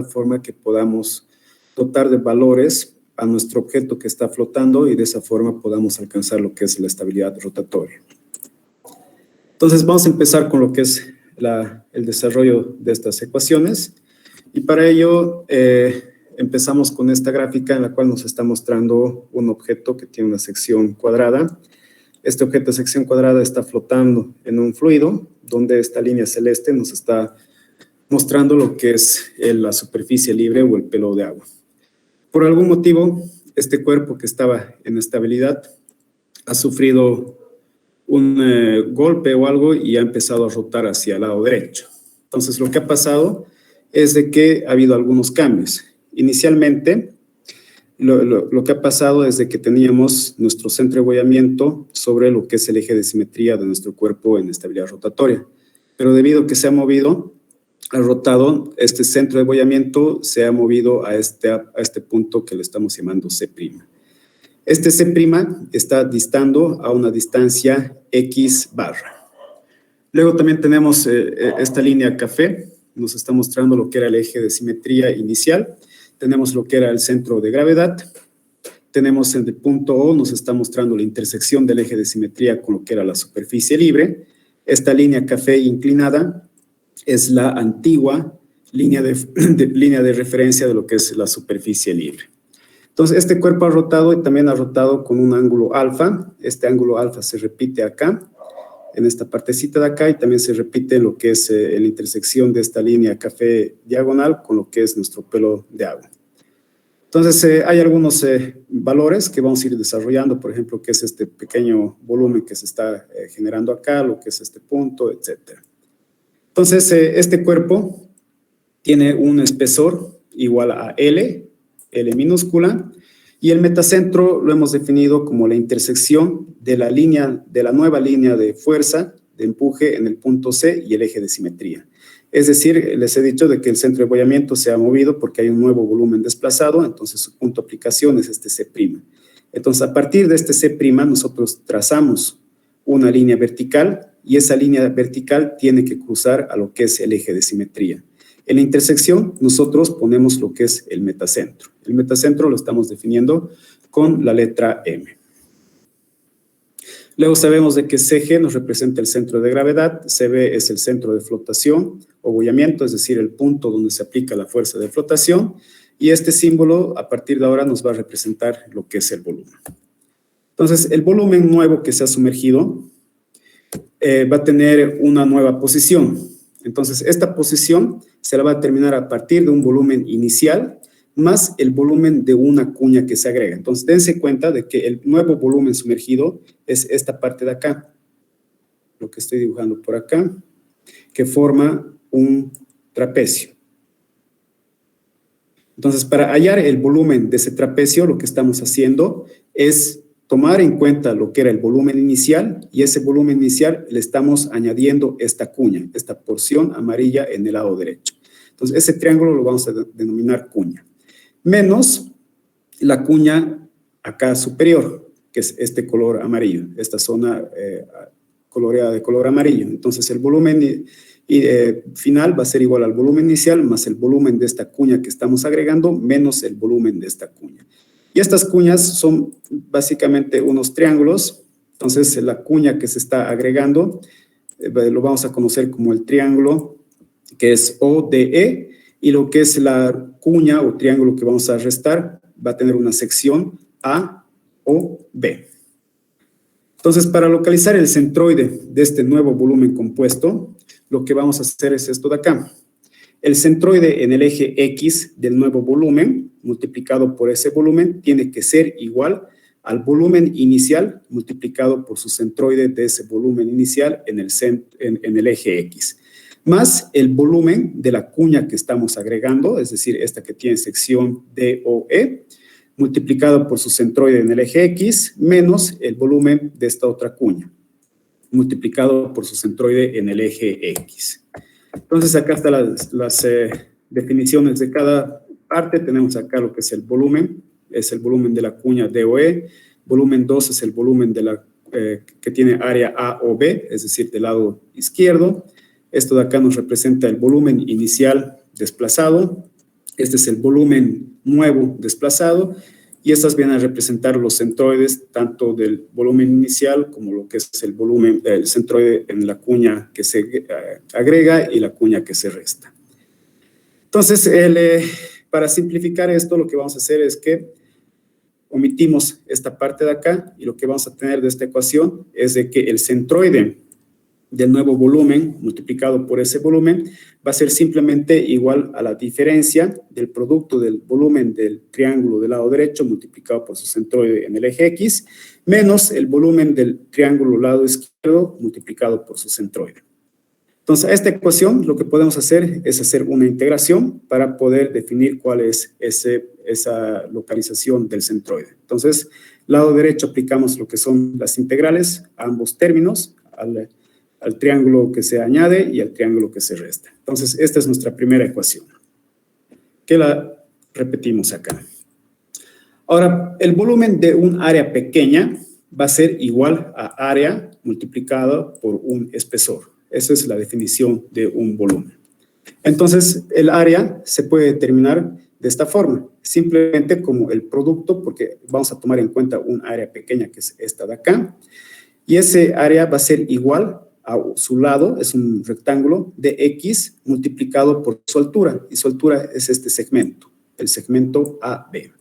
forma que podamos dotar de valores a nuestro objeto que está flotando y de esa forma podamos alcanzar lo que es la estabilidad rotatoria. Entonces vamos a empezar con lo que es el desarrollo de estas ecuaciones y para ello empezamos con esta gráfica en la cual nos está mostrando un objeto que tiene una sección cuadrada. Este objeto de sección cuadrada está flotando en un fluido donde esta línea celeste nos está mostrando lo que es la superficie libre o el pelo de agua. Por algún motivo, este cuerpo que estaba en estabilidad ha sufrido un golpe o algo y ha empezado a rotar hacia el lado derecho. Entonces, lo que ha pasado es de que ha habido algunos cambios. Inicialmente, lo que ha pasado es de que teníamos nuestro centro de bollamiento sobre lo que es el eje de simetría de nuestro cuerpo en estabilidad rotatoria. Pero debido a que se ha movido, ha rotado, este centro de bollamiento se ha movido a este punto que le estamos llamando C'. Este C' está distando a una distancia X barra. Luego también tenemos esta línea café, nos está mostrando lo que era el eje de simetría inicial. Tenemos lo que era el centro de gravedad. Tenemos en el punto O, nos está mostrando la intersección del eje de simetría con lo que era la superficie libre. Esta línea café inclinada es la antigua línea de referencia de lo que es la superficie libre. Entonces, este cuerpo ha rotado y también ha rotado con un ángulo alfa. Este ángulo alfa se repite acá, en esta partecita de acá, y también se repite en lo que es la intersección de esta línea café diagonal con lo que es nuestro pelo de agua. Entonces, hay algunos valores que vamos a ir desarrollando, por ejemplo, que es este pequeño volumen que se está generando acá, lo que es este punto, etc. Entonces, este cuerpo tiene un espesor igual a L minúscula, y el metacentro lo hemos definido como la intersección de la nueva línea de fuerza, de empuje en el punto C y el eje de simetría. Es decir, les he dicho de que el centro de bollamiento se ha movido porque hay un nuevo volumen desplazado, entonces su punto de aplicación es este C'. Entonces, a partir de este C', nosotros trazamos una línea vertical y esa línea vertical tiene que cruzar a lo que es el eje de simetría. En la intersección, nosotros ponemos lo que es el metacentro. El metacentro lo estamos definiendo con la letra M. Luego sabemos de que CG nos representa el centro de gravedad, CB es el centro de flotación o bollamiento, es decir, el punto donde se aplica la fuerza de flotación, y este símbolo, a partir de ahora, nos va a representar lo que es el volumen. Entonces, el volumen nuevo que se ha sumergido va a tener una nueva posición. Entonces, esta posición se la va a determinar a partir de un volumen inicial más el volumen de una cuña que se agrega. Entonces, dense cuenta de que el nuevo volumen sumergido es esta parte de acá, lo que estoy dibujando por acá, que forma un trapecio. Entonces, para hallar el volumen de ese trapecio, lo que estamos haciendo es tomar en cuenta lo que era el volumen inicial, y ese volumen inicial le estamos añadiendo esta cuña, esta porción amarilla en el lado derecho. Entonces, ese triángulo lo vamos a denominar cuña, menos la cuña acá superior, que es este color amarillo, esta zona coloreada de color amarillo. Entonces, el volumen final va a ser igual al volumen inicial más el volumen de esta cuña que estamos agregando menos el volumen de esta cuña. Y estas cuñas son básicamente unos triángulos. Entonces, la cuña que se está agregando lo vamos a conocer como el triángulo que es ODE, y lo que es la cuña o triángulo que vamos a restar va a tener una sección AOB. Entonces, para localizar el centroide de este nuevo volumen compuesto, lo que vamos a hacer es esto de acá. El centroide en el eje X del nuevo volumen, multiplicado por ese volumen, tiene que ser igual al volumen inicial multiplicado por su centroide de ese volumen inicial en el eje X, más el volumen de la cuña que estamos agregando, es decir, esta que tiene sección DOE, multiplicado por su centroide en el eje X, menos el volumen de esta otra cuña, multiplicado por su centroide en el eje X. Entonces, acá están las definiciones de cada parte. Tenemos acá lo que es el volumen de la cuña DOE. Volumen 2 es el volumen de que tiene área A o B, es decir, del lado izquierdo. Esto de acá nos representa el volumen inicial desplazado. Este es el volumen nuevo desplazado y estas vienen a representar los centroides tanto del volumen inicial como lo que es el volumen del centroide en la cuña que se agrega y la cuña que se resta. Entonces, para simplificar esto, lo que vamos a hacer es que omitimos esta parte de acá y lo que vamos a tener de esta ecuación es de que el centroide del nuevo volumen multiplicado por ese volumen va a ser simplemente igual a la diferencia del producto del volumen del triángulo del lado derecho multiplicado por su centroide en el eje X menos el volumen del triángulo del lado izquierdo multiplicado por su centroide. Entonces, a esta ecuación lo que podemos hacer es hacer una integración para poder definir cuál es esa localización del centroide. Entonces, lado derecho aplicamos lo que son las integrales a ambos términos, al triángulo que se añade y al triángulo que se resta. Entonces, esta es nuestra primera ecuación, que la repetimos acá. Ahora, el volumen de un área pequeña va a ser igual a área multiplicado por un espesor. Esa es la definición de un volumen. Entonces, el área se puede determinar de esta forma, simplemente como el producto, porque vamos a tomar en cuenta un área pequeña que es esta de acá, y ese área va a ser igual a su lado, es un rectángulo, de X multiplicado por su altura, y su altura es este segmento, el segmento AB.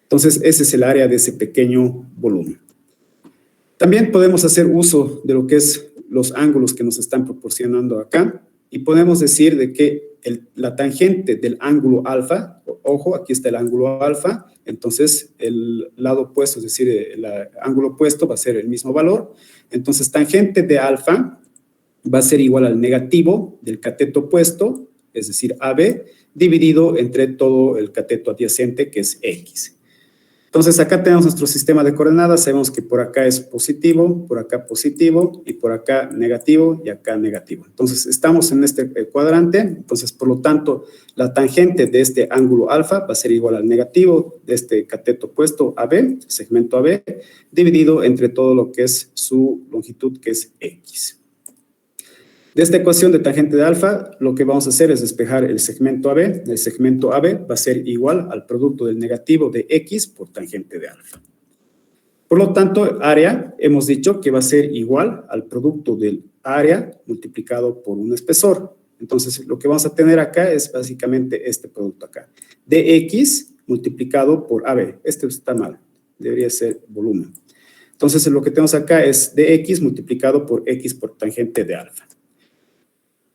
Entonces, ese es el área de ese pequeño volumen. También podemos hacer uso de lo que es los ángulos que nos están proporcionando acá, y podemos decir de que la tangente del ángulo alfa, ojo, aquí está el ángulo alfa, entonces el lado opuesto, es decir, el ángulo opuesto va a ser el mismo valor, entonces tangente de alfa va a ser igual al negativo del cateto opuesto, es decir, AB, dividido entre todo el cateto adyacente, que es X. Entonces, acá tenemos nuestro sistema de coordenadas, sabemos que por acá es positivo, por acá positivo, y por acá negativo, y acá negativo. Entonces, estamos en este cuadrante, entonces, por lo tanto, la tangente de este ángulo alfa va a ser igual al negativo de este cateto opuesto AB, segmento AB, dividido entre todo lo que es su longitud, que es X. De esta ecuación de tangente de alfa, lo que vamos a hacer es despejar el segmento AB. El segmento AB va a ser igual al producto del negativo de X por tangente de alfa. Por lo tanto, área, hemos dicho que va a ser igual al producto del área multiplicado por un espesor. Entonces, lo que vamos a tener acá es básicamente este producto acá. DX multiplicado por AB. Este está mal, debería ser volumen. Entonces, lo que tenemos acá es DX multiplicado por X por tangente de alfa.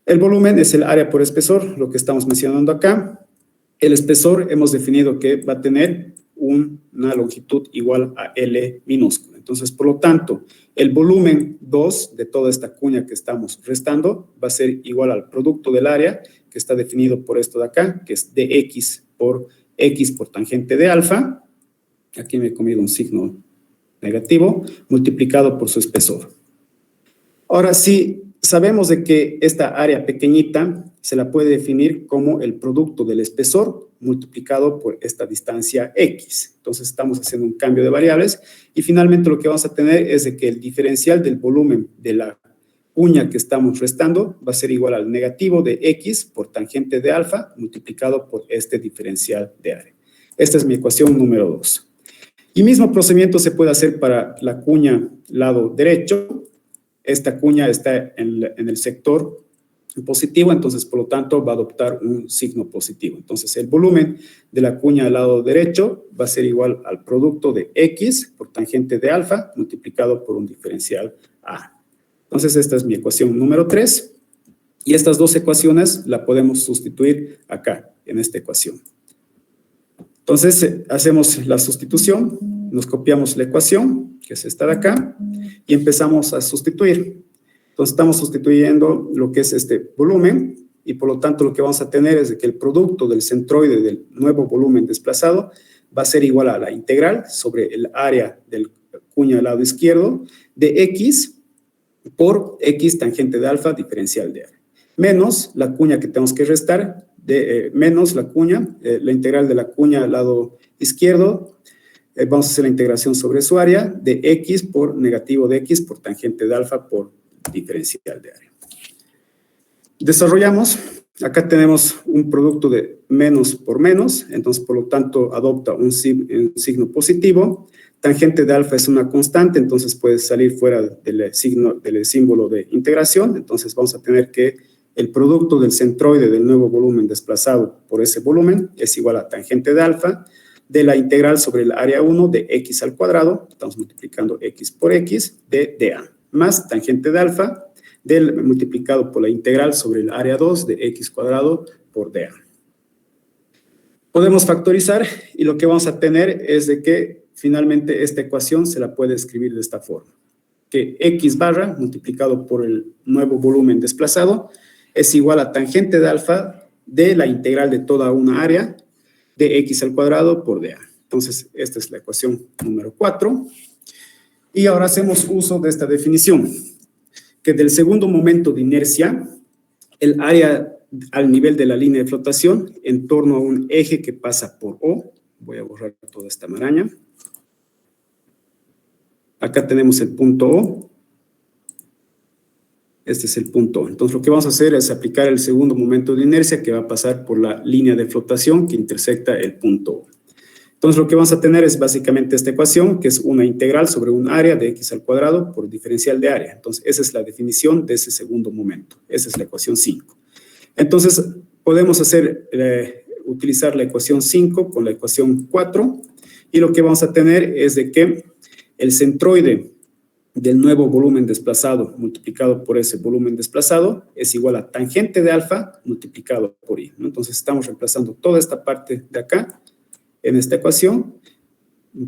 El volumen es el área por espesor, lo que estamos mencionando acá. El espesor hemos definido que va a tener una longitud igual a L minúscula. Entonces, por lo tanto, el volumen 2 de toda esta cuña que estamos restando va a ser igual al producto del área, que está definido por esto de acá, que es dx por X por tangente de alfa. Aquí me he comido un signo negativo, multiplicado por su espesor. Ahora sí. Sabemos de que esta área pequeñita se la puede definir como el producto del espesor multiplicado por esta distancia X. Entonces, estamos haciendo un cambio de variables y finalmente lo que vamos a tener es de que el diferencial del volumen de la cuña que estamos restando va a ser igual al negativo de X por tangente de alfa multiplicado por este diferencial de área. Esta es mi ecuación número 2. Y mismo procedimiento se puede hacer para la cuña lado derecho. Esta cuña está en el sector positivo, entonces, por lo tanto, va a adoptar un signo positivo. Entonces, el volumen de la cuña al lado derecho va a ser igual al producto de X por tangente de alfa multiplicado por un diferencial A. Entonces, esta es mi ecuación número 3. Y estas dos ecuaciones la podemos sustituir acá, en esta ecuación. Entonces, hacemos la sustitución, nos copiamos la ecuación, que es esta de acá, y empezamos a sustituir. Entonces, estamos sustituyendo lo que es este volumen, y por lo tanto, lo que vamos a tener es de que el producto del centroide del nuevo volumen desplazado va a ser igual a la integral sobre el área del cuña del lado izquierdo de X por X tangente de alfa diferencial de área, menos la cuña que tenemos que restar, menos la cuña, la integral de la cuña al lado izquierdo, vamos a hacer la integración sobre su área de X por negativo de X por tangente de alfa por diferencial de área. Desarrollamos Acá tenemos un producto de menos por menos, entonces por lo tanto adopta un signo positivo. Tangente de alfa es una constante, entonces puede salir fuera del símbolo de integración. Entonces vamos a tener que el producto del centroide del nuevo volumen desplazado por ese volumen es igual a tangente de alfa de la integral sobre el área 1 de x al cuadrado, estamos multiplicando x por x, de dA, más tangente de alfa multiplicado por la integral sobre el área 2 de x cuadrado por dA. Podemos factorizar y lo que vamos a tener es de que finalmente esta ecuación se la puede escribir de esta forma, que x barra multiplicado por el nuevo volumen desplazado es igual a tangente de alfa de la integral de toda una área de x al cuadrado por dA. Entonces, esta es la ecuación número 4. Y ahora hacemos uso de esta definición, que del segundo momento de inercia, el área al nivel de la línea de flotación en torno a un eje que pasa por O. Voy a borrar toda esta maraña. Acá tenemos el punto O. Este es el punto O. Entonces, lo que vamos a hacer es aplicar el segundo momento de inercia que va a pasar por la línea de flotación que intersecta el punto O. Entonces, lo que vamos a tener es básicamente esta ecuación, que es una integral sobre un área de x al cuadrado por diferencial de área. Entonces, esa es la definición de ese segundo momento. Esa es la ecuación 5. Entonces, podemos utilizar la ecuación 5 con la ecuación 4, y lo que vamos a tener es de que el centroide del nuevo volumen desplazado multiplicado por ese volumen desplazado es igual a tangente de alfa multiplicado por i, ¿no? Entonces, estamos reemplazando toda esta parte de acá en esta ecuación,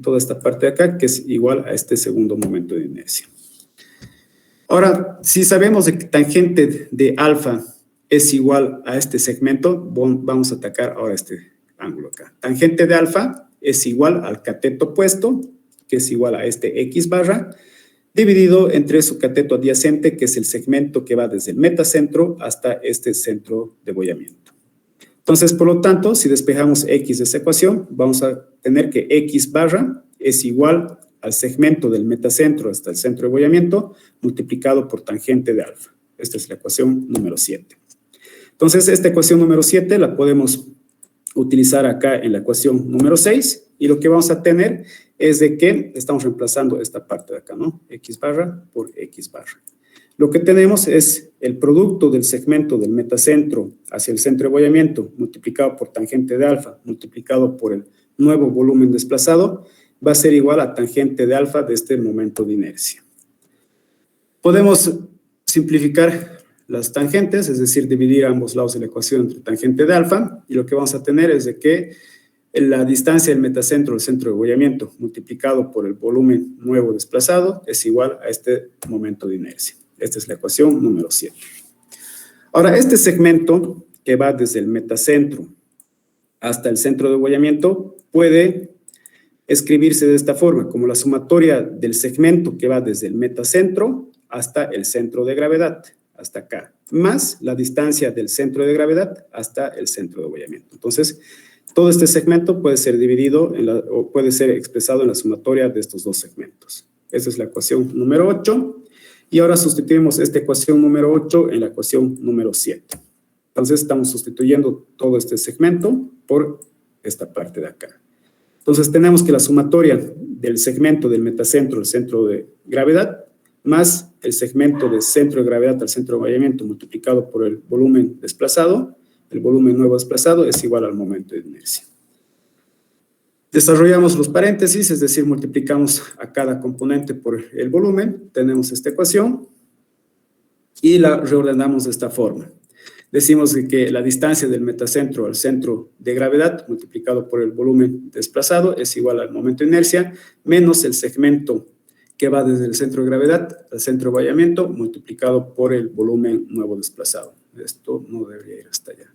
toda esta parte de acá, que es igual a este segundo momento de inercia. Ahora, si sabemos de que tangente de alfa es igual a este segmento, vamos a atacar ahora este ángulo acá. Tangente de alfa es igual al cateto opuesto, que es igual a este x barra, dividido entre su cateto adyacente, que es el segmento que va desde el metacentro hasta este centro de bollamiento. Entonces, por lo tanto, si despejamos x de esa ecuación, vamos a tener que x barra es igual al segmento del metacentro hasta el centro de bollamiento multiplicado por tangente de alfa. Esta es la ecuación número 7. Entonces, esta ecuación número 7 la podemos utilizar acá en la ecuación número 6, y lo que vamos a tener es de que estamos reemplazando esta parte de acá, ¿no? X barra por X barra. Lo que tenemos es el producto del segmento del metacentro hacia el centro de bollamiento multiplicado por tangente de alfa multiplicado por el nuevo volumen desplazado va a ser igual a tangente de alfa de este momento de inercia. Podemos simplificar las tangentes, es decir, dividir ambos lados de la ecuación entre tangente de alfa, y lo que vamos a tener es de que la distancia del metacentro al centro de bollamiento multiplicado por el volumen nuevo desplazado es igual a este momento de inercia. Esta es la ecuación número 7. Ahora, este segmento que va desde el metacentro hasta el centro de bollamiento puede escribirse de esta forma, como la sumatoria del segmento que va desde el metacentro hasta el centro de gravedad, hasta acá, más la distancia del centro de gravedad hasta el centro de bollamiento. Entonces, todo este segmento puede ser dividido o puede ser expresado en la sumatoria de estos dos segmentos. Esa es la ecuación número 8. Y ahora sustituimos esta ecuación número 8 en la ecuación número 7. Entonces, estamos sustituyendo todo este segmento por esta parte de acá. Entonces, tenemos que la sumatoria del segmento del metacentro al centro de gravedad más el segmento del centro de gravedad al centro de bollamiento multiplicado por el volumen desplazado, el volumen nuevo desplazado es igual al momento de inercia. Desarrollamos los paréntesis, es decir, multiplicamos a cada componente por el volumen, tenemos esta ecuación y la reordenamos de esta forma. Decimos que la distancia del metacentro al centro de gravedad multiplicado por el volumen desplazado es igual al momento de inercia menos el segmento que va desde el centro de gravedad al centro de bollamiento multiplicado por el volumen nuevo desplazado. Esto no debería ir hasta allá.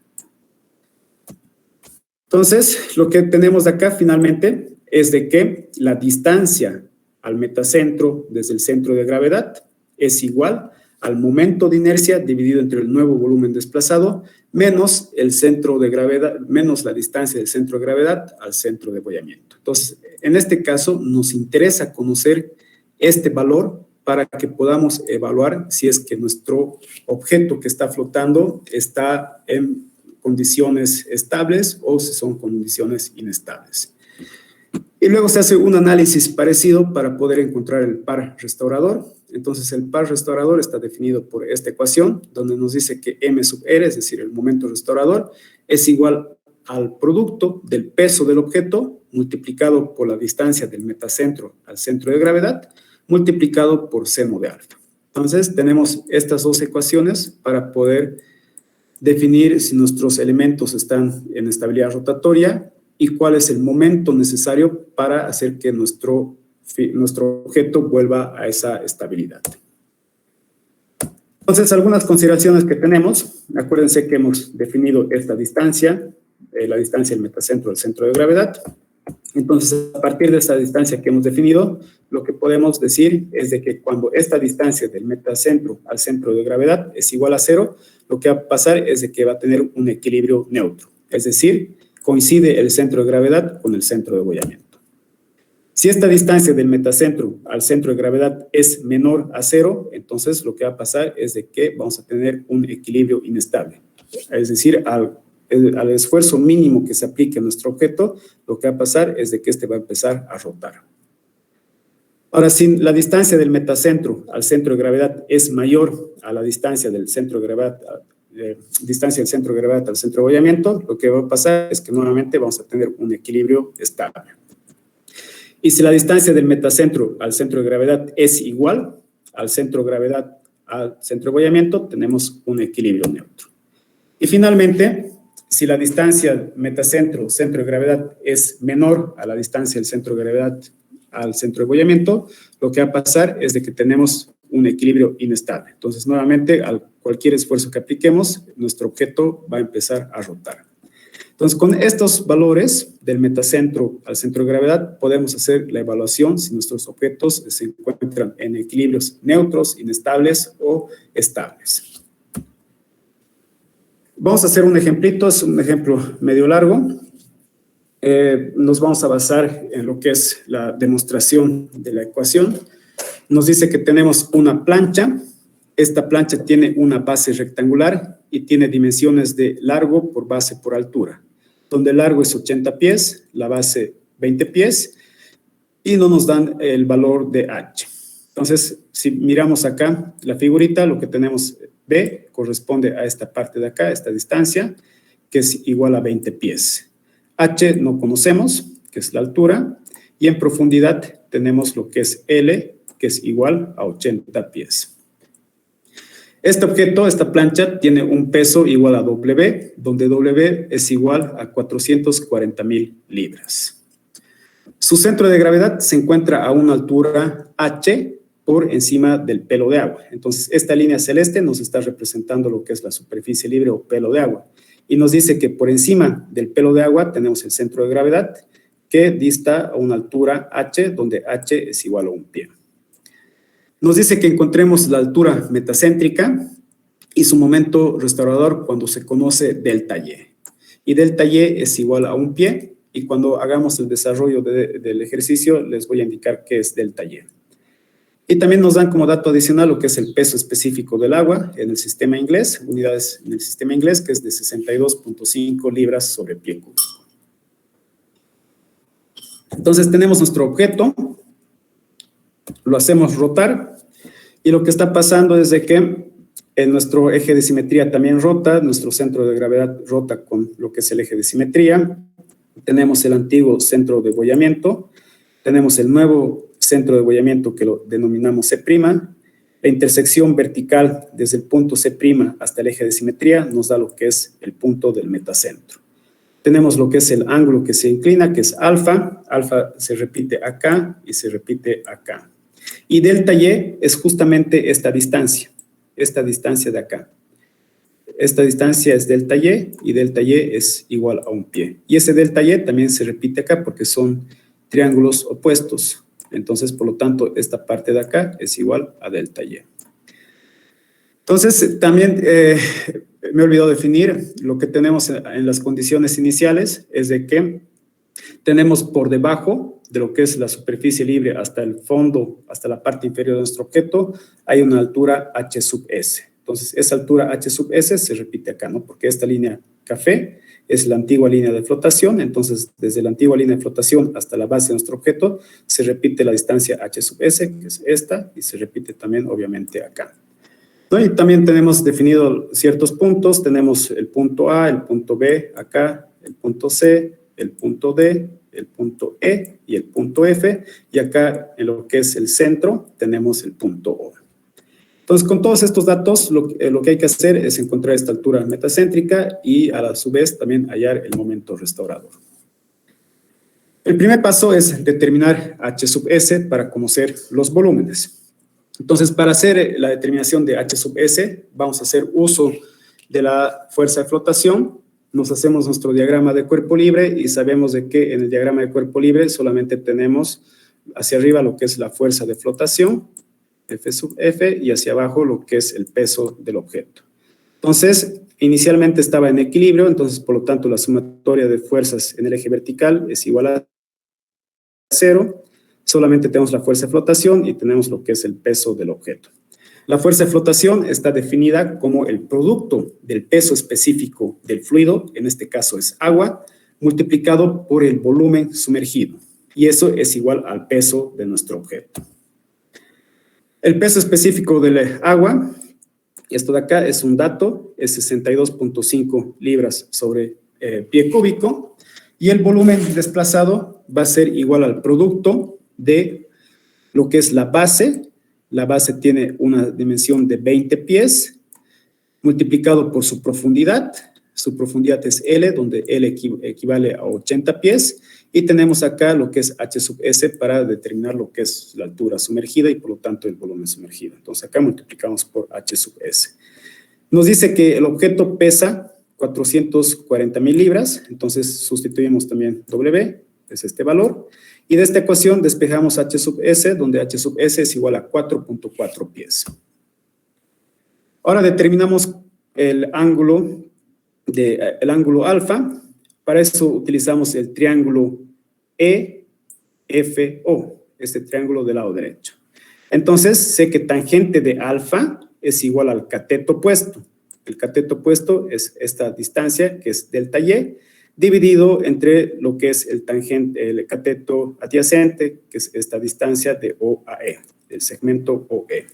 Entonces, lo que tenemos de acá finalmente es de que la distancia al metacentro desde el centro de gravedad es igual al momento de inercia dividido entre el nuevo volumen desplazado menos el centro de gravedad, menos la distancia del centro de gravedad al centro de bollamiento. Entonces, en este caso nos interesa conocer este valor para que podamos evaluar si es que nuestro objeto que está flotando está en condiciones estables o si son condiciones inestables. Y luego se hace un análisis parecido para poder encontrar el par restaurador. Entonces, el par restaurador está definido por esta ecuación, donde nos dice que M sub R, es decir, el momento restaurador, es igual al producto del peso del objeto multiplicado por la distancia del metacentro al centro de gravedad, multiplicado por seno de alfa. Entonces, tenemos estas dos ecuaciones para poder definir si nuestros elementos están en estabilidad rotatoria y cuál es el momento necesario para hacer que nuestro objeto vuelva a esa estabilidad. Entonces, algunas consideraciones que tenemos. Acuérdense que hemos definido esta distancia, la distancia del metacentro al centro de gravedad. Entonces, a partir de esa distancia que hemos definido, lo que podemos decir es de que cuando esta distancia del metacentro al centro de gravedad es igual a 0, lo que va a pasar es de que va a tener un equilibrio neutro. Es decir, coincide el centro de gravedad con el centro de abollamiento. Si esta distancia del metacentro al centro de gravedad es menor a 0, entonces lo que va a pasar es de que vamos a tener un equilibrio inestable. Es decir, al esfuerzo mínimo que se aplique a nuestro objeto, lo que va a pasar es de que este va a empezar a rotar. Ahora, si la distancia del metacentro al centro de gravedad es mayor a la distancia del centro de gravedad, distancia del centro de gravedad al centro de abollamiento, lo que va a pasar es que nuevamente vamos a tener un equilibrio estable. Y si la distancia del metacentro al centro de gravedad es igual al centro de gravedad al centro de abollamiento, tenemos un equilibrio neutro. Y finalmente, si la distancia metacentro-centro de gravedad es menor a la distancia del centro de gravedad al centro de abollamiento, lo que va a pasar es de que tenemos un equilibrio inestable. Entonces, nuevamente, a cualquier esfuerzo que apliquemos, nuestro objeto va a empezar a rotar. Entonces, con estos valores del metacentro al centro de gravedad, podemos hacer la evaluación si nuestros objetos se encuentran en equilibrios neutros, inestables o estables. Vamos a hacer un ejemplito, es un ejemplo medio largo. Nos vamos a basar en lo que es la demostración de la ecuación. Nos dice que tenemos una plancha. Esta plancha tiene una base rectangular y tiene dimensiones de largo por base por altura, donde el largo es 80 pies, la base 20 pies, y no nos dan el valor de h. Entonces, si miramos acá la figurita, lo que tenemos B corresponde a esta parte de acá, esta distancia, que es igual a 20 pies. H no conocemos, que es la altura, y en profundidad tenemos lo que es L, que es igual a 80 pies. Este objeto, esta plancha, tiene un peso igual a W, donde W es igual a 440,000 libras. Su centro de gravedad se encuentra a una altura H por encima del pelo de agua. Entonces, esta línea celeste nos está representando lo que es la superficie libre o pelo de agua. Y nos dice que por encima del pelo de agua tenemos el centro de gravedad, que dista a una altura H, donde H es igual a 1 pie. Nos dice que encontremos la altura metacéntrica y su momento restaurador cuando se conoce delta Y. Y delta Y es igual a 1 pie, y cuando hagamos el desarrollo del ejercicio les voy a indicar qué es delta Y. Y también nos dan como dato adicional lo que es el peso específico del agua en el sistema inglés, unidades en el sistema inglés, que es de 62.5 libras sobre pie cúbico. Entonces tenemos nuestro objeto, lo hacemos rotar, y lo que está pasando es de que en nuestro eje de simetría también rota, nuestro centro de gravedad rota con lo que es el eje de simetría, tenemos el antiguo centro de abollamiento, tenemos el nuevo centro de abollamiento que lo denominamos C', la intersección vertical desde el punto C' hasta el eje de simetría nos da lo que es el punto del metacentro. Tenemos lo que es el ángulo que se inclina, que es alfa, alfa se repite acá y se repite acá. Y delta Y es justamente esta distancia de acá. Esta distancia es delta y delta Y es igual a 1 pie. Y ese delta Y también se repite acá porque son triángulos opuestos. Entonces, por lo tanto, esta parte de acá es igual a delta Y. Entonces, también me he olvidado definir lo que tenemos en las condiciones iniciales, es de que tenemos por debajo de lo que es la superficie libre hasta el fondo, hasta la parte inferior de nuestro objeto, hay una altura h sub s. Entonces, esa altura h sub s se repite acá, ¿no? Porque esta línea café es la antigua línea de flotación, entonces desde la antigua línea de flotación hasta la base de nuestro objeto se repite la distancia h sub s, que es esta, y se repite también obviamente acá. ¿No? Y también tenemos definido ciertos puntos, tenemos el punto A, el punto B acá, el punto C, el punto D, el punto E y el punto F, y acá en lo que es el centro tenemos el punto O. Entonces, con todos estos datos, lo que hay que hacer es encontrar esta altura metacéntrica y a su vez también hallar el momento restaurador. El primer paso es determinar h sub s para conocer los volúmenes. Entonces, para hacer la determinación de h sub s, vamos a hacer uso de la fuerza de flotación. Nos hacemos nuestro diagrama de cuerpo libre y sabemos de que en el diagrama de cuerpo libre solamente tenemos hacia arriba lo que es la fuerza de flotación, F sub F, y hacia abajo lo que es el peso del objeto. Entonces, inicialmente estaba en equilibrio, entonces, por lo tanto, la sumatoria de fuerzas en el eje vertical es igual a 0. Solamente tenemos la fuerza de flotación y tenemos lo que es el peso del objeto. La fuerza de flotación está definida como el producto del peso específico del fluido, en este caso es agua, multiplicado por el volumen sumergido. Y eso es igual al peso de nuestro objeto. El peso específico del agua, esto de acá es un dato, es 62.5 libras sobre pie cúbico, y el volumen desplazado va a ser igual al producto de lo que es la base. La base tiene una dimensión de 20 pies, multiplicado por su profundidad. Su profundidad es L, donde L equivale a 80 pies. Y tenemos acá lo que es H sub S para determinar lo que es la altura sumergida y por lo tanto el volumen sumergido. Entonces acá multiplicamos por H sub S. Nos dice que el objeto pesa 440,000 libras, entonces sustituimos también W, es este valor. Y de esta ecuación despejamos H sub S, donde H sub S es igual a 4.4 pies. Ahora determinamos el ángulo alfa. Para eso utilizamos el triángulo EFO, este triángulo del lado derecho. Entonces, sé que tangente de alfa es igual al cateto opuesto. El cateto opuesto es esta distancia, que es delta Y, dividido entre lo que es el cateto adyacente, que es esta distancia de O a E, el segmento OE.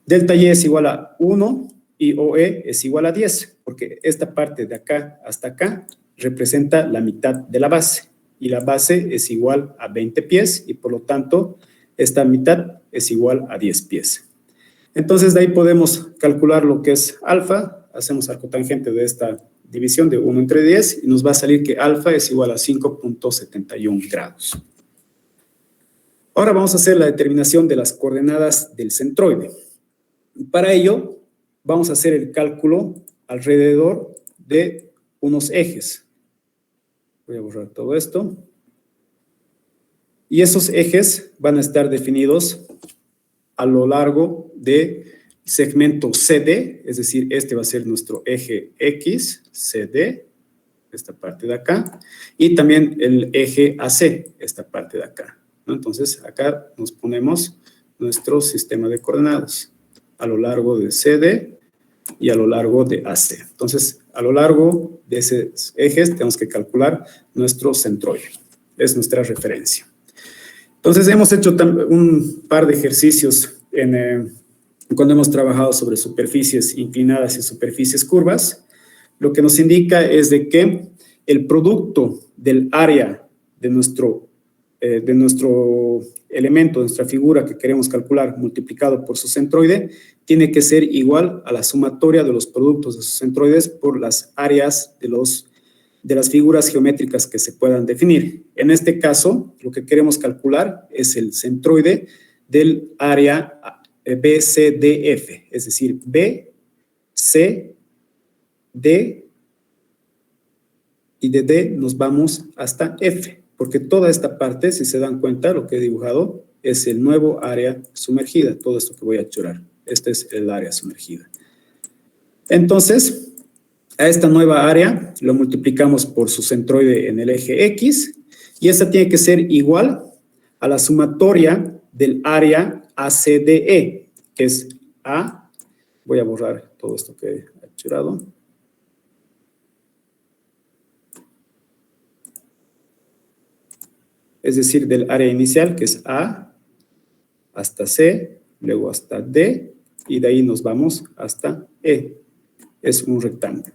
Delta Y es igual a 1 y OE es igual a 10, porque esta parte de acá hasta acá representa la mitad de la base, y la base es igual a 20 pies, y por lo tanto, esta mitad es igual a 10 pies. Entonces, de ahí podemos calcular lo que es alfa, hacemos arcotangente de esta división de 1 entre 10, y nos va a salir que alfa es igual a 5.71 grados. Ahora vamos a hacer la determinación de las coordenadas del centroide. Para ello, vamos a hacer el cálculo alrededor de unos ejes. Voy a borrar todo esto. Y esos ejes van a estar definidos a lo largo de segmento CD, es decir, este va a ser nuestro eje X, CD, esta parte de acá, y también el eje AC, esta parte de acá, ¿no? Entonces, acá nos ponemos nuestro sistema de coordenadas a lo largo de CD y a lo largo de AC. Entonces, a lo largo de esos ejes tenemos que calcular nuestro centroide. Es nuestra referencia. Entonces, hemos hecho un par de ejercicios cuando hemos trabajado sobre superficies inclinadas y superficies curvas. Lo que nos indica es de que el producto del área de nuestro elemento, de nuestra figura que queremos calcular, multiplicado por su centroide, tiene que ser igual a la sumatoria de los productos de sus centroides por las áreas de las figuras geométricas que se puedan definir. En este caso, lo que queremos calcular es el centroide del área BCDF, es decir, B, C, D, y de D nos vamos hasta F, porque toda esta parte, si se dan cuenta, lo que he dibujado es el nuevo área sumergida, todo esto que voy a chorar. Este es el área sumergida. Entonces, a esta nueva área lo multiplicamos por su centroide en el eje X Y esta tiene que ser igual a la sumatoria del área ACDE, que es A. Voy a borrar todo esto que he achurado. Es decir, del área inicial, que es A, hasta C, luego hasta D, y de ahí nos vamos hasta E. Es un rectángulo.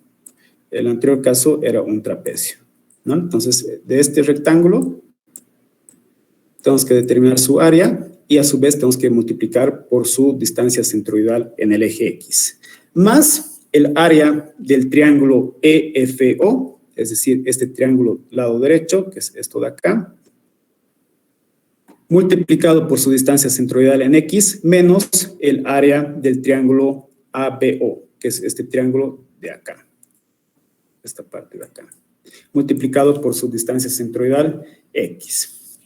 El anterior caso era un trapecio, ¿no? Entonces, de este rectángulo, tenemos que determinar su área y a su vez tenemos que multiplicar por su distancia centroidal en el eje X, más el área del triángulo EFO, es decir, este triángulo lado derecho, que es esto de acá, multiplicado por su distancia centroidal en X, menos el área del triángulo ABO, que es este triángulo de acá, esta parte de acá, multiplicado por su distancia centroidal X.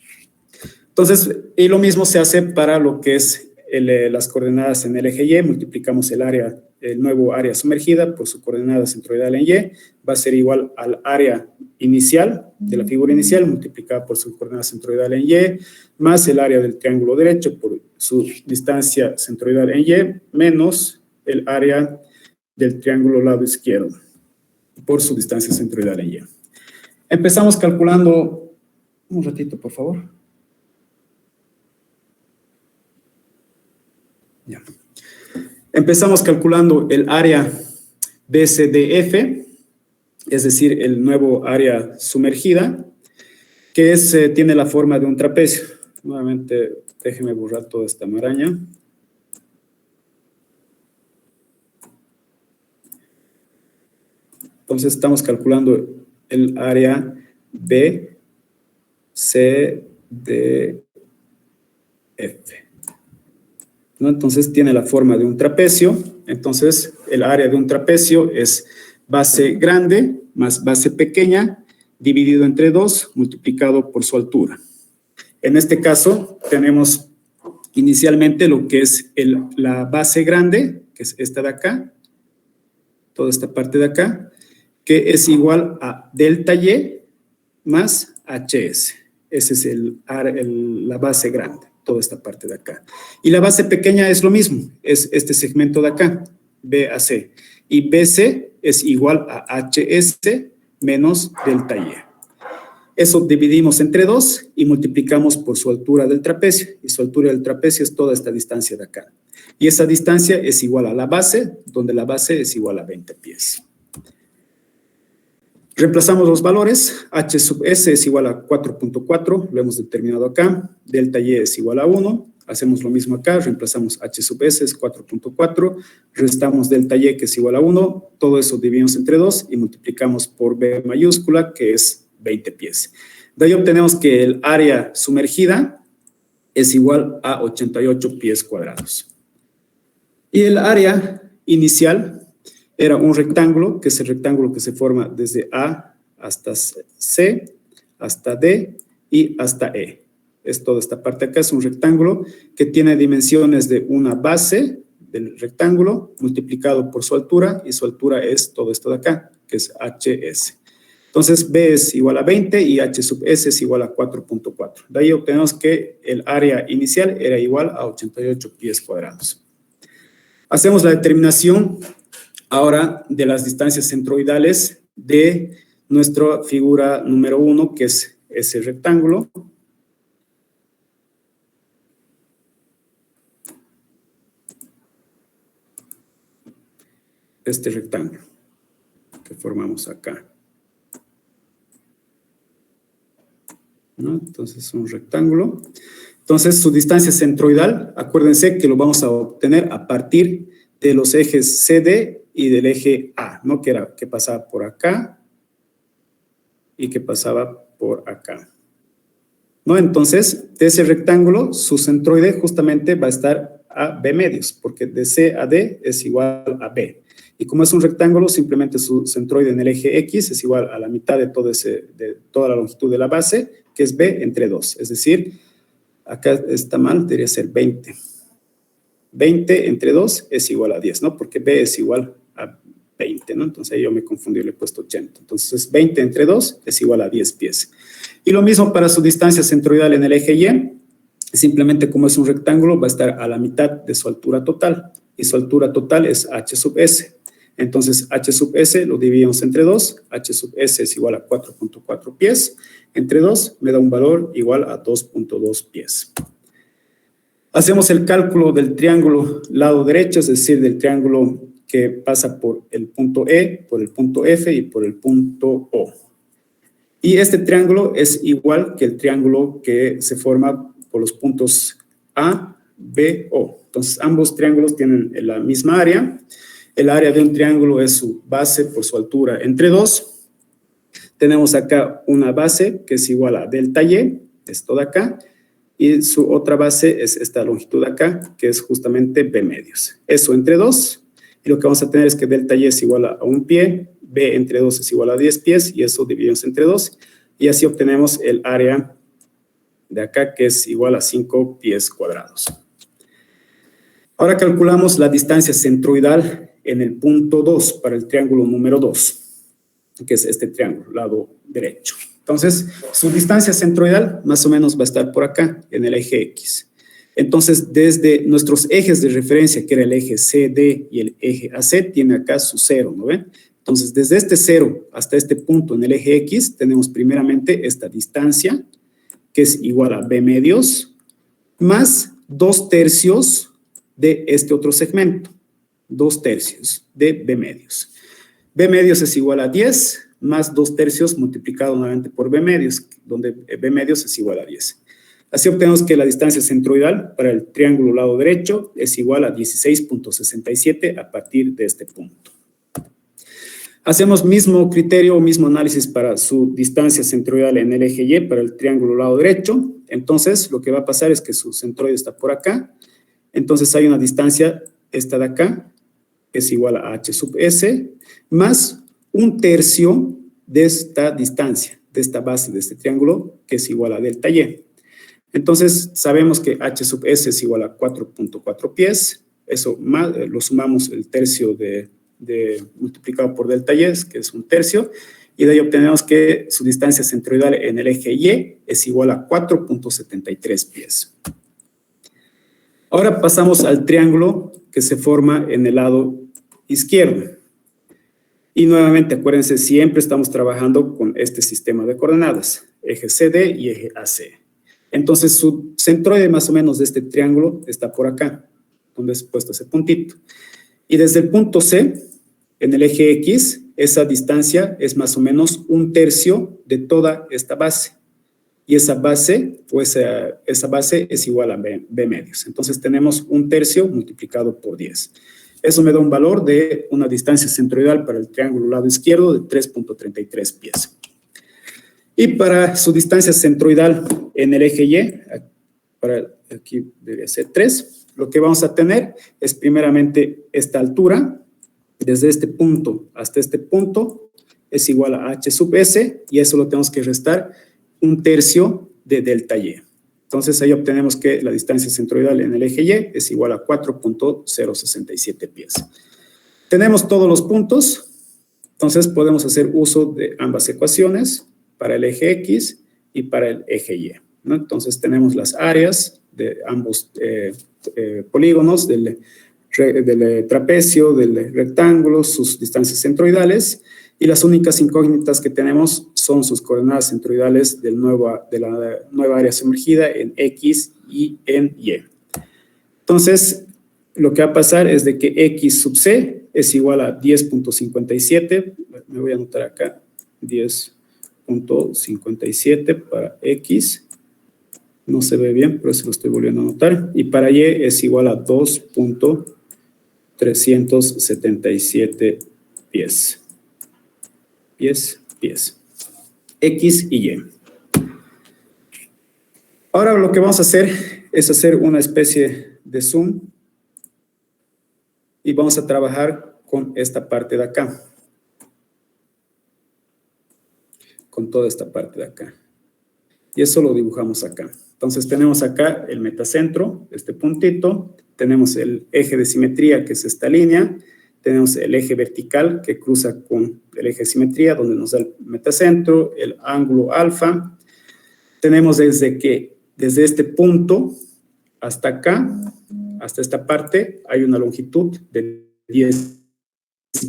Entonces, y lo mismo se hace para lo que es las coordenadas en el eje Y, multiplicamos el nuevo área sumergida por su coordenada centroidal en Y, va a ser igual al área inicial, de la figura inicial, multiplicada por su coordenada centroidal en Y, más el área del triángulo derecho por su distancia centroidal en Y, menos el área del triángulo lado izquierdo por su distancia centroidal en Y. Empezamos calculando, un ratito por favor. Ya. Empezamos calculando el área BCDF, es decir, el nuevo área sumergida, que tiene la forma de un trapecio. Nuevamente, déjenme borrar toda esta maraña. Entonces, estamos calculando el área BCDF, ¿no? Entonces, tiene la forma de un trapecio. Entonces, el área de un trapecio es base grande más base pequeña dividido entre 2 multiplicado por su altura. En este caso, tenemos inicialmente lo que es la base grande, que es esta de acá, toda esta parte de acá, que es igual a delta Y más HS. Esa es la base grande, toda esta parte de acá. Y la base pequeña es lo mismo, es este segmento de acá, BAC. Y BC es igual a HS menos delta Y. Eso dividimos entre 2 y multiplicamos por su altura del trapecio. Y su altura del trapecio es toda esta distancia de acá. Y esa distancia es igual a la base, donde la base es igual a 20 pies. Reemplazamos los valores. H sub S es igual a 4.4, lo hemos determinado acá. Delta Y es igual a 1. Hacemos lo mismo acá, reemplazamos H sub S, es 4.4, restamos delta Y, que es igual a 1, todo eso dividimos entre 2 y multiplicamos por B mayúscula, que es 20 pies. De ahí obtenemos que el área sumergida es igual a 88 pies cuadrados. Y el área inicial era un rectángulo, que es el rectángulo que se forma desde A hasta C, hasta D y hasta E. Es toda esta parte acá, es un rectángulo que tiene dimensiones de una base del rectángulo multiplicado por su altura, y su altura es todo esto de acá, que es HS. Entonces, B es igual a 20 y H sub S es igual a 4.4. De ahí obtenemos que el área inicial era igual a 88 pies cuadrados. Hacemos la determinación ahora de las distancias centroidales de nuestra figura número 1, que es ese rectángulo. Este rectángulo que formamos acá, ¿no? Entonces es un rectángulo. Entonces su distancia centroidal, acuérdense que lo vamos a obtener a partir de los ejes CD y del eje A, ¿no? Que pasaba por acá y que pasaba por acá, ¿no? Entonces, de ese rectángulo, su centroide justamente va a estar a B medios, porque de C a D es igual a B. Y como es un rectángulo, simplemente su centroide en el eje X es igual a la mitad de toda la longitud de la base, que es B entre 2. Es decir, acá está mal, debería ser 20. 20 entre 2 es igual a 10, ¿no? Porque B es igual a 20, ¿no? Entonces ahí yo me confundí, le he puesto 80. Entonces 20 entre 2 es igual a 10 pies. Y lo mismo para su distancia centroidal en el eje Y. Simplemente como es un rectángulo, va a estar a la mitad de su altura total. Y su altura total es h sub s. Entonces h sub s lo dividimos entre 2. H sub s es igual a 4.4 pies. Entre 2 me da un valor igual a 2.2 pies. Hacemos el cálculo del triángulo lado derecho, es decir, del triángulo que pasa por el punto E, por el punto F y por el punto O. Y este triángulo es igual que el triángulo que se forma por los puntos A, B, O. Entonces, ambos triángulos tienen la misma área. El área de un triángulo es su base por su altura entre 2. Tenemos acá una base que es igual a delta Y, esto de acá. Y su otra base es esta longitud de acá, que es justamente B medios. Eso entre 2. Y lo que vamos a tener es que delta Y es igual a 1 pie, B entre 2 es igual a 10 pies, y eso dividimos entre 2. Y así obtenemos el área de acá, que es igual a 5 pies cuadrados. Ahora calculamos la distancia centroidal en el punto 2 para el triángulo número 2, que es este triángulo, lado derecho. Entonces, su distancia centroidal más o menos va a estar por acá, en el eje X. Entonces, desde nuestros ejes de referencia, que era el eje CD y el eje AC, tiene acá su 0, ¿no ven? Entonces, desde este 0 hasta este punto en el eje X, tenemos primeramente esta distancia, que es igual a B medios, más 2/3 de este otro segmento. 2/3 de B medios. B medios es igual a 10, más 2/3 multiplicado nuevamente por B medios, donde B medios es igual a 10. Así obtenemos que la distancia centroidal para el triángulo lado derecho es igual a 16.67 a partir de este punto. Hacemos mismo criterio o mismo análisis para su distancia centroidal en el eje Y para el triángulo lado derecho. Entonces, lo que va a pasar es que su centroide está por acá. Entonces, hay una distancia, esta de acá, que es igual a h sub s, más 1/3 de esta distancia, de esta base de este triángulo, que es igual a delta Y. Entonces, sabemos que h sub s es igual a 4.4 pies. Eso más, lo sumamos el tercio multiplicado por delta Y, que es 1/3. Y de ahí obtenemos que su distancia centroidal en el eje Y es igual a 4.73 pies. Ahora pasamos al triángulo que se forma en el lado izquierdo. Y nuevamente, acuérdense, siempre estamos trabajando con este sistema de coordenadas, eje CD y eje AC. Entonces, su centroide más o menos de este triángulo está por acá, donde es puesto ese puntito. Y desde el punto C, en el eje X, esa distancia es más o menos 1/3 de toda esta base. Y esa base, pues esa base es igual a B medios. Entonces, tenemos 1/3 multiplicado por 10. Eso me da un valor de una distancia centroidal para el triángulo lado izquierdo de 3.33 pies. Y para su distancia centroidal en el eje Y, aquí debería ser 3, lo que vamos a tener es primeramente esta altura, desde este punto hasta este punto, es igual a h sub s, y eso lo tenemos que restar 1/3 de delta Y. Entonces, ahí obtenemos que la distancia centroidal en el eje Y es igual a 4.067 pies. Tenemos todos los puntos, entonces podemos hacer uso de ambas ecuaciones para el eje X y para el eje Y, ¿no? Entonces, tenemos las áreas de ambos polígonos, del trapecio, del rectángulo, sus distancias centroidales, y las únicas incógnitas que tenemos son sus coordenadas centroidales de la nueva área sumergida en X y en Y. Entonces, lo que va a pasar es de que X sub C es igual a 10.57, me voy a anotar acá, 10.57 para X, no se ve bien, pero se lo estoy volviendo a anotar, y para Y es igual a 2.377 pies. X y Y. Ahora lo que vamos a hacer es hacer una especie de zoom y vamos a trabajar con esta parte de acá. Con toda esta parte de acá. Y eso lo dibujamos acá. Entonces tenemos acá el metacentro, este puntito, tenemos el eje de simetría que es esta línea, tenemos el eje vertical que cruza con el eje de simetría, donde nos da el metacentro, el ángulo alfa. Tenemos desde este punto hasta acá, hasta esta parte, hay una longitud de 10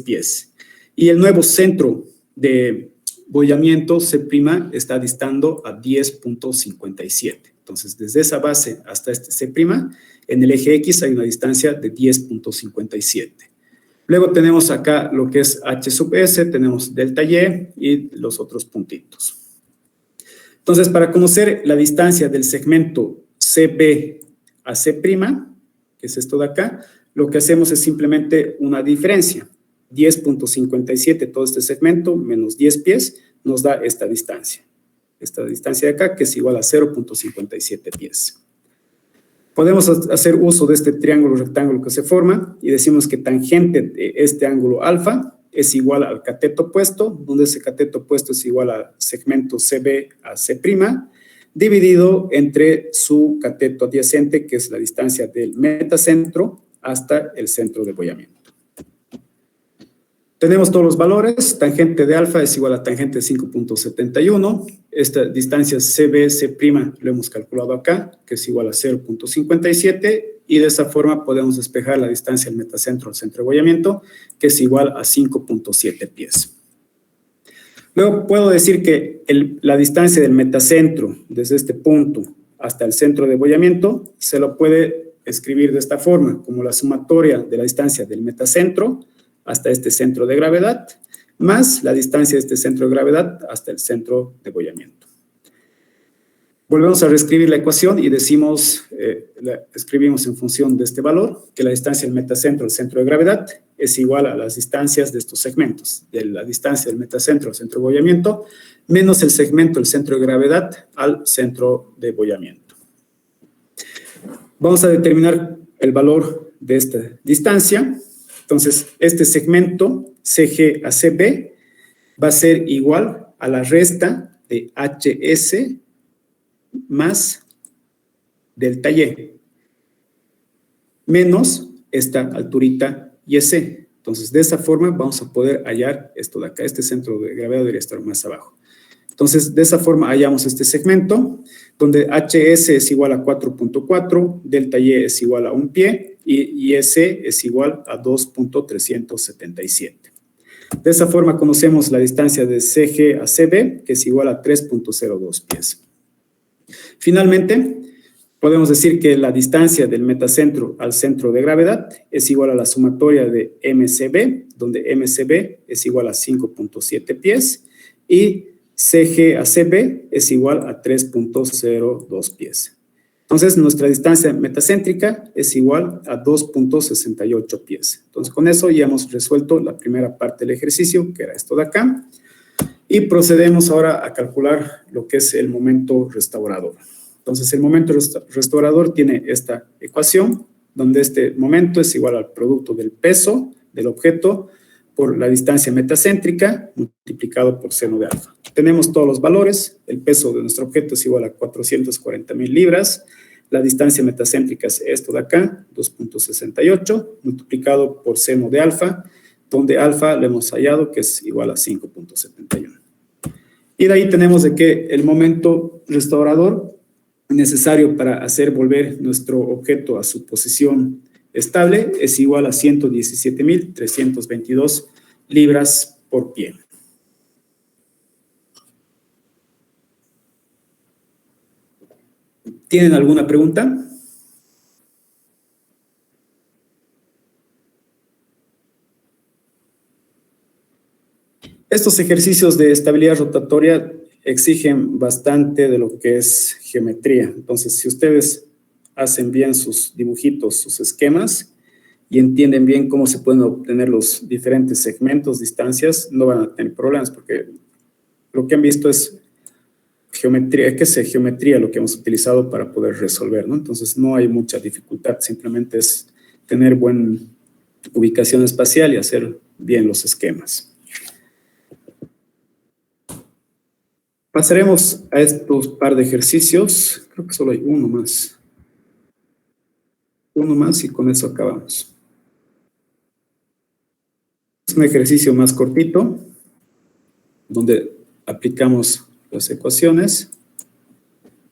pies. Y el nuevo centro de bollamiento C' está distando a 10.57. Entonces, desde esa base hasta este C', en el eje X hay una distancia de 10.57. Luego tenemos acá lo que es H sub S, tenemos delta Y y los otros puntitos. Entonces, para conocer la distancia del segmento CB a C', que es esto de acá, lo que hacemos es simplemente una diferencia. 10.57 todo este segmento menos 10 pies nos da esta distancia. Esta distancia de acá, que es igual a 0.57 pies. Podemos hacer uso de este triángulo rectángulo que se forma y decimos que tangente de este ángulo alfa es igual al cateto opuesto, donde ese cateto opuesto es igual al segmento CB a C', dividido entre su cateto adyacente, que es la distancia del metacentro hasta el centro de bollamiento. Tenemos todos los valores. Tangente de alfa es igual a tangente de 5.71. Esta distancia CB, C' lo hemos calculado acá, que es igual a 0.57, y de esa forma podemos despejar la distancia del metacentro al centro de bollamiento, que es igual a 5.7 pies. Luego puedo decir que la distancia del metacentro desde este punto hasta el centro de bollamiento se lo puede escribir de esta forma, como la sumatoria de la distancia del metacentro hasta este centro de gravedad, más la distancia de este centro de gravedad hasta el centro de bollamiento. Volvemos a reescribir la ecuación y decimos, escribimos en función de este valor, que la distancia del metacentro al centro de gravedad es igual a las distancias de estos segmentos, de la distancia del metacentro al centro de bollamiento, menos el segmento del centro de gravedad al centro de bollamiento. Vamos a determinar el valor de esta distancia. Entonces, este segmento CG a CB va a ser igual a la resta de HS más delta Y, menos esta alturita YC. Entonces, de esa forma vamos a poder hallar esto de acá. Este centro de gravedad debería estar más abajo. Entonces, de esa forma hallamos este segmento, donde HS es igual a 4.4, delta Y es igual a 1 pie, y YC es igual a 2.377. De esa forma conocemos la distancia de CG a CB, que es igual a 3.02 pies. Finalmente, podemos decir que la distancia del metacentro al centro de gravedad es igual a la sumatoria de MCB, donde MCB es igual a 5.7 pies, y CG a CB es igual a 3.02 pies. Entonces, nuestra distancia metacéntrica es igual a 2.68 pies. Entonces, con eso ya hemos resuelto la primera parte del ejercicio, que era esto de acá. Y procedemos ahora a calcular lo que es el momento restaurador. Entonces, el momento restaurador tiene esta ecuación, donde este momento es igual al producto del peso del objeto por la distancia metacéntrica multiplicado por seno de alfa. Tenemos todos los valores. El peso de nuestro objeto es igual a 440,000 libras. La distancia metacéntrica es esto de acá, 2.68, multiplicado por seno de alfa, donde alfa le hemos hallado que es igual a 5.71. Y de ahí tenemos de que el momento restaurador necesario para hacer volver nuestro objeto a su posición estable es igual a 117.322 libras por pie. ¿Tienen alguna pregunta? Estos ejercicios de estabilidad rotatoria exigen bastante de lo que es geometría. Entonces, si ustedes hacen bien sus dibujitos, sus esquemas, y entienden bien cómo se pueden obtener los diferentes segmentos, distancias, no van a tener problemas, porque lo que han visto es geometría, geometría lo que hemos utilizado para poder resolver, ¿no? Entonces, no hay mucha dificultad, simplemente es tener buena ubicación espacial y hacer bien los esquemas. Pasaremos a estos par de ejercicios. Creo que solo hay uno más. Uno más y con eso acabamos. Es un ejercicio más cortito, donde aplicamos las ecuaciones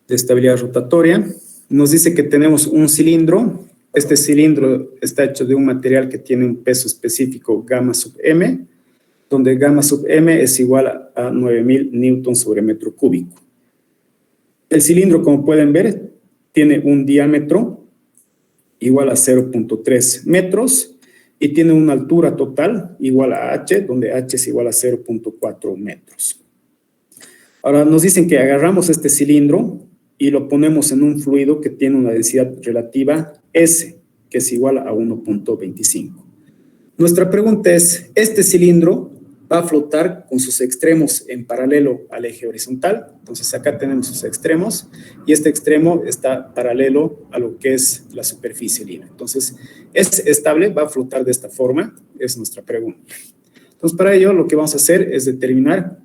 de estabilidad rotatoria. Nos dice que tenemos un cilindro. Este cilindro está hecho de un material que tiene un peso específico gamma sub m, donde gamma sub m es igual a 9000 newtons sobre metro cúbico. El cilindro, como pueden ver, tiene un diámetro igual a 0.3 metros y tiene una altura total igual a h, donde h es igual a 0.4 metros. Ahora nos dicen que agarramos este cilindro y lo ponemos en un fluido que tiene una densidad relativa S, que es igual a 1.25. Nuestra pregunta es, ¿este cilindro va a flotar con sus extremos en paralelo al eje horizontal? Entonces acá tenemos sus extremos y este extremo está paralelo a lo que es la superficie libre. Entonces, ¿es estable? ¿Va a flotar de esta forma? Es nuestra pregunta. Entonces, para ello lo que vamos a hacer es determinar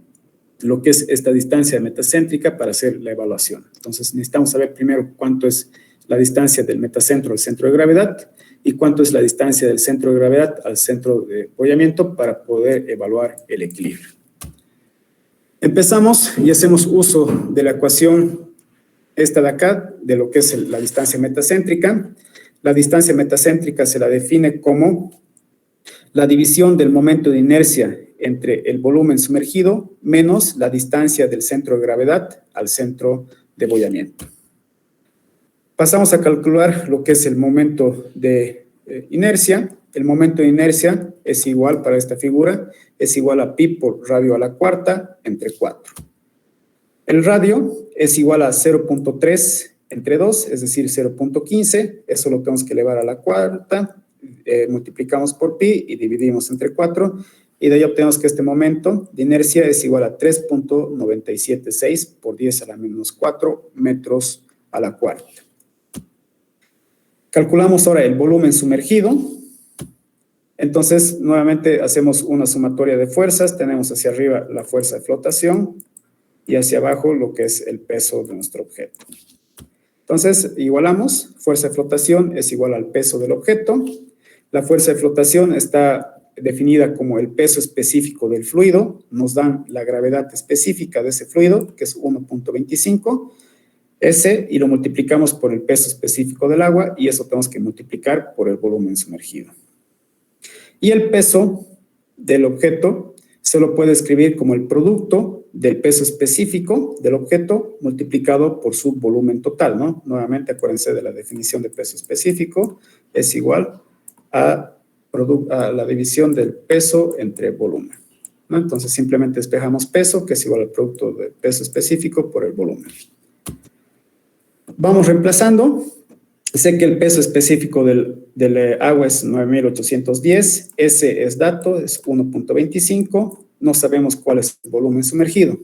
lo que es esta distancia metacéntrica para hacer la evaluación. Entonces, necesitamos saber primero cuánto es la distancia del metacentro al centro de gravedad y cuánto es la distancia del centro de gravedad al centro de apoyamiento para poder evaluar el equilibrio. Empezamos y hacemos uso de la ecuación esta de acá, de lo que es la distancia metacéntrica. La distancia metacéntrica se la define como la división del momento de inercia entre el volumen sumergido menos la distancia del centro de gravedad al centro de boyamiento. Pasamos a calcular lo que es el momento de inercia. El momento de inercia es igual, para esta figura, es igual a pi por radio a la cuarta entre 4. El radio es igual a 0.3 entre 2, es decir, 0.15. Eso lo tenemos que elevar a la cuarta. Multiplicamos por pi y dividimos entre 4. Y de ahí obtenemos que este momento de inercia es igual a 3.976 por 10 a la menos 4 metros a la cuarta. Calculamos ahora el volumen sumergido. Entonces, nuevamente hacemos una sumatoria de fuerzas. Tenemos hacia arriba la fuerza de flotación y hacia abajo lo que es el peso de nuestro objeto. Entonces, igualamos. Fuerza de flotación es igual al peso del objeto. La fuerza de flotación está definida como el peso específico del fluido. Nos dan la gravedad específica de ese fluido, que es 1.25. S, y lo multiplicamos por el peso específico del agua, y eso tenemos que multiplicar por el volumen sumergido. Y el peso del objeto se lo puede escribir como el producto del peso específico del objeto multiplicado por su volumen total, ¿no? Nuevamente, acuérdense de la definición de peso específico, es igual a la división del peso entre volumen, ¿no? Entonces, simplemente despejamos peso, que es igual al producto del peso específico por el volumen. Vamos reemplazando. Sé que el peso específico del agua es 9.810. Ese es dato, es 1.25. No sabemos cuál es el volumen sumergido.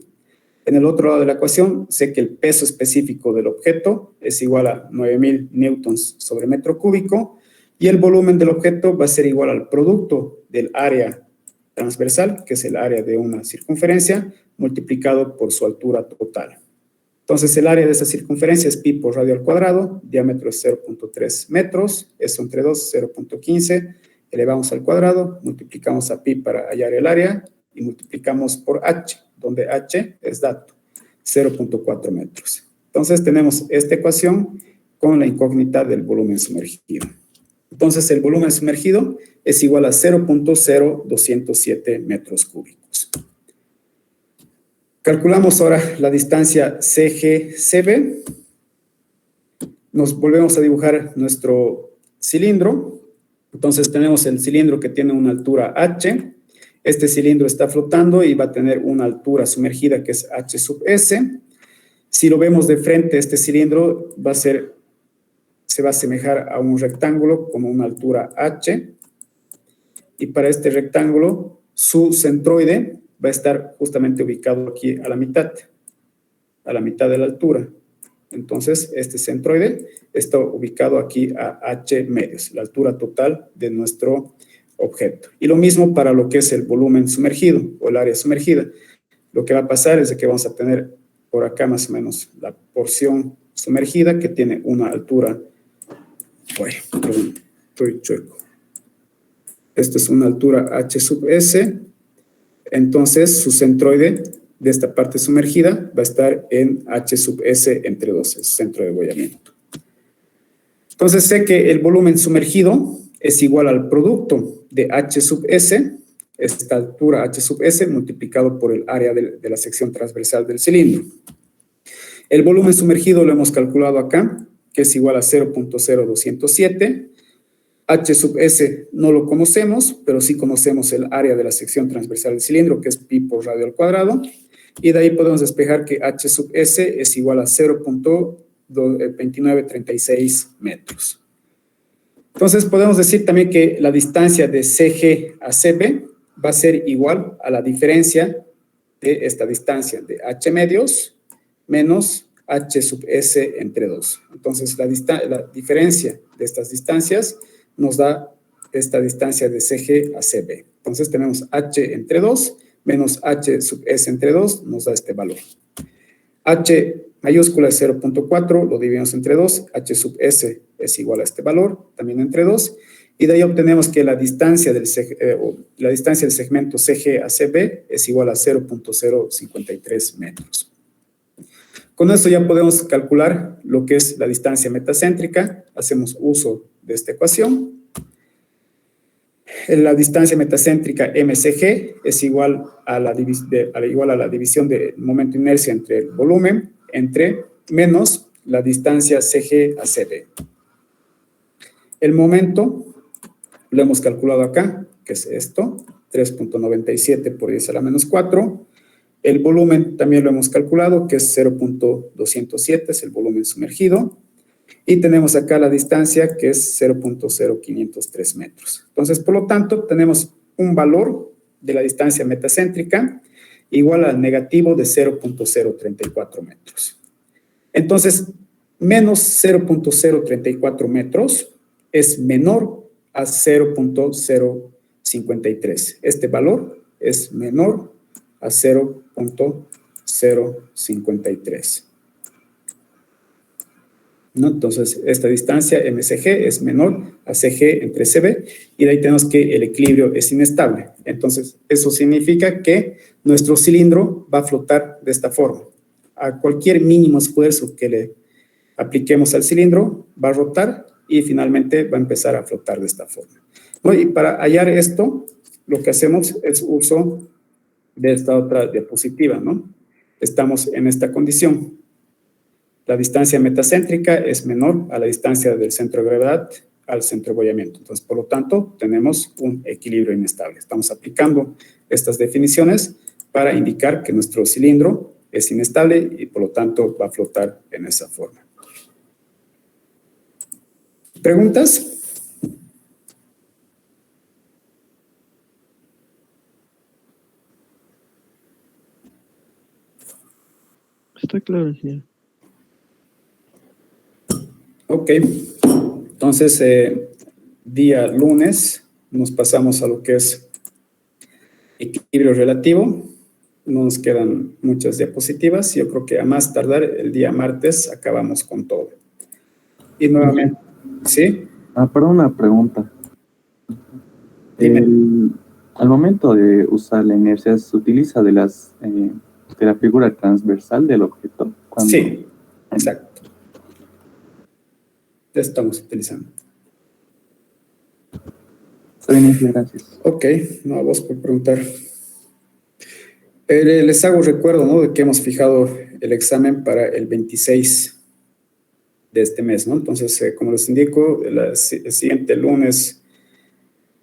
En el otro lado de la ecuación, sé que el peso específico del objeto es igual a 9.000 newtons sobre metro cúbico y el volumen del objeto va a ser igual al producto del área transversal, que es el área de una circunferencia, multiplicado por su altura total. Entonces, el área de esa circunferencia es pi por radio al cuadrado, diámetro es 0.3 metros, eso entre 2, 0.15, elevamos al cuadrado, multiplicamos a pi para hallar el área y multiplicamos por h, donde h es dato, 0.4 metros. Entonces, tenemos esta ecuación con la incógnita del volumen sumergido. Entonces, el volumen sumergido es igual a 0.0207 metros cúbicos. Calculamos ahora la distancia CG-CB. Nos volvemos a dibujar nuestro cilindro. Entonces tenemos el cilindro que tiene una altura h. Este cilindro está flotando y va a tener una altura sumergida que es h sub s. Si lo vemos de frente, este cilindro se va a asemejar a un rectángulo con una altura h. Y para este rectángulo, su centroide va a estar justamente ubicado aquí a la mitad de la altura. Entonces, este centroide está ubicado aquí a h medios, la altura total de nuestro objeto. Y lo mismo para lo que es el volumen sumergido o el área sumergida. Lo que va a pasar es que vamos a tener por acá más o menos la porción sumergida que tiene una altura, perdón, estoy chueco. Esto es una altura h sub s. Entonces, su centroide de esta parte sumergida va a estar en h sub s entre 2, es centro de abollamiento. Entonces, sé que el volumen sumergido es igual al producto de h sub s, esta altura h sub s, multiplicado por el área de la sección transversal del cilindro. El volumen sumergido lo hemos calculado acá, que es igual a 0.0207. H sub S no lo conocemos, pero sí conocemos el área de la sección transversal del cilindro, que es pi por radio al cuadrado, y de ahí podemos despejar que H sub S es igual a 0.2936 metros. Entonces podemos decir también que la distancia de CG a CB va a ser igual a la diferencia de esta distancia de H medios menos H sub S entre 2. Entonces la diferencia de estas distancias nos da esta distancia de CG a CB. Entonces tenemos H entre 2 menos H sub S entre 2 nos da este valor. H mayúscula es 0.4, lo dividimos entre 2, H sub S es igual a este valor, también entre 2, y de ahí obtenemos que la distancia del segmento CG a CB es igual a 0.053 metros. Con esto ya podemos calcular lo que es la distancia metacéntrica. Hacemos uso de esta ecuación. La distancia metacéntrica MCG es igual a la división del momento de inercia entre el volumen, entre menos la distancia CG a CB. El momento lo hemos calculado acá, que es esto, 3.97 por 10 a la menos 4. El volumen también lo hemos calculado, que es 0.207, es el volumen sumergido. Y tenemos acá la distancia, que es 0.0503 metros. Entonces, por lo tanto, tenemos un valor de la distancia metacéntrica igual al negativo de 0.034 metros. Entonces, menos 0.034 metros es menor a 0.053. Este valor es menor a 0.053. ¿No? Entonces, esta distancia MCG es menor a CG entre CB, y de ahí tenemos que el equilibrio es inestable. Entonces, eso significa que nuestro cilindro va a flotar de esta forma. A cualquier mínimo esfuerzo que le apliquemos al cilindro, va a rotar y finalmente va a empezar a flotar de esta forma. Bueno, y para hallar esto, lo que hacemos es uso de esta otra diapositiva, ¿no? Estamos en esta condición. La distancia metacéntrica es menor a la distancia del centro de gravedad al centro de abollamiento. Entonces, por lo tanto, tenemos un equilibrio inestable. Estamos aplicando estas definiciones para indicar que nuestro cilindro es inestable y, por lo tanto, va a flotar en esa forma. ¿Preguntas? Está claro, señor. Ok, entonces día lunes nos pasamos a lo que es equilibrio relativo. No nos quedan muchas diapositivas. Yo creo que a más tardar el día martes acabamos con todo. Y nuevamente, ¿sí? Perdón, una pregunta. Dime. Al momento de usar la inercia, ¿se utiliza de la figura transversal del objeto? Sí, exacto. Ya estamos utilizando. Está bien, gracias. Ok, no, a vos por preguntar. Les hago recuerdo, ¿no?, de que hemos fijado el examen para el 26 de este mes, ¿no? Entonces, como les indico, el siguiente lunes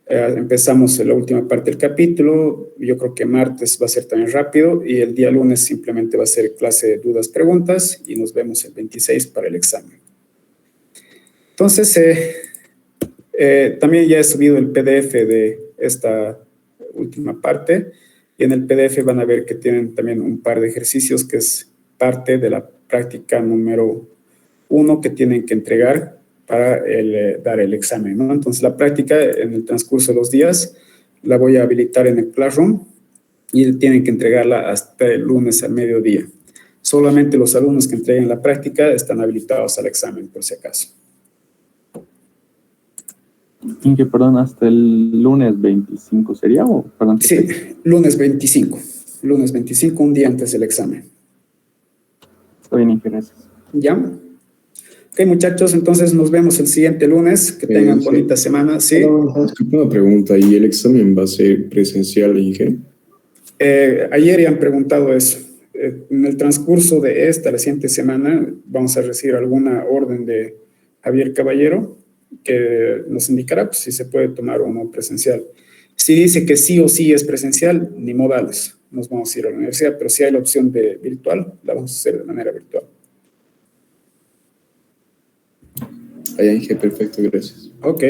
empezamos la última parte del capítulo. Yo creo que martes va a ser también rápido y el día lunes simplemente va a ser clase de dudas, preguntas y nos vemos el 26 para el examen. Entonces, también ya he subido el PDF de esta última parte y en el PDF van a ver que tienen también un par de ejercicios que es parte de la práctica número 1 que tienen que entregar para dar el examen, ¿no? Entonces, la práctica en el transcurso de los días la voy a habilitar en el Classroom y tienen que entregarla hasta el lunes al mediodía. Solamente los alumnos que entreguen la práctica están habilitados al examen, por si acaso. Inge, perdón, hasta el lunes 25 sería, o perdón. Sí, lunes 25. Lunes 25, un día antes del examen. Está bien, Inge, gracias. ¿Ya? Ok, muchachos, entonces nos vemos el siguiente lunes. Que tengan Sí. bonita semana. Sí. Disculpa una pregunta, ¿y el examen va a ser presencial, Inge? Ayer ya han preguntado eso. En el transcurso de la siguiente semana, vamos a recibir alguna orden de Javier Caballero que nos indicará pues, si se puede tomar o no presencial. Si dice que sí o sí es presencial, ni modales, nos vamos a ir a la universidad, pero si hay la opción de virtual, la vamos a hacer de manera virtual. Allá, Inge, perfecto, gracias. Ok.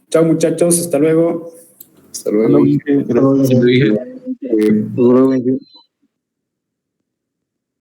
Chao, muchachos, hasta luego. Hasta luego, Inge. Inge, gracias. Hasta luego, Inge. Luego,